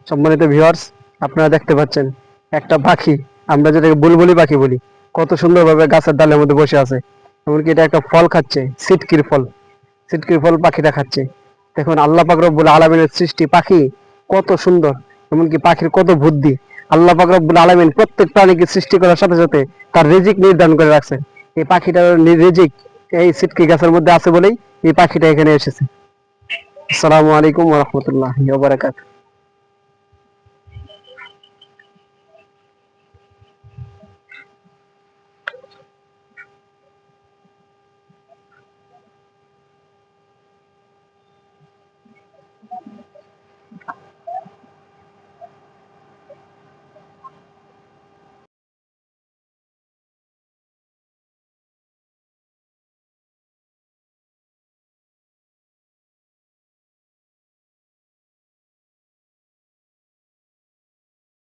সম্মানিত ভিউয়ার্স, আপনারা দেখতে পাচ্ছেন একটা পাখি, আমরা যেটাকে বুলবুলি পাখি বলি, কত সুন্দরভাবে গাছের ডালের মধ্যে বসে আছে। এমনকি এটা একটা ফল খাচ্ছে, সিটকির ফল। সিটকির ফল পাখিটা খাচ্ছে। দেখুন আল্লাহ পাক রব্বুল আলামিনের সৃষ্টি, পাখি কত সুন্দর, এমনকি পাখির কত বুদ্ধি। আল্লাহ পাক রব্বুল আলামিন প্রত্যেক প্রাণীকে সৃষ্টি করার সাথে সাথে তার রিজিক নির্ধারণ করে রাখছে। এই পাখিটার রিজিক এই সিটকি গাছের মধ্যে আছে বলেই এই পাখিটা এখানে এসেছে। আসসালামু আলাইকুম ওয়া রাহমাতুল্লাহি ওয়া বারাকাতুহু।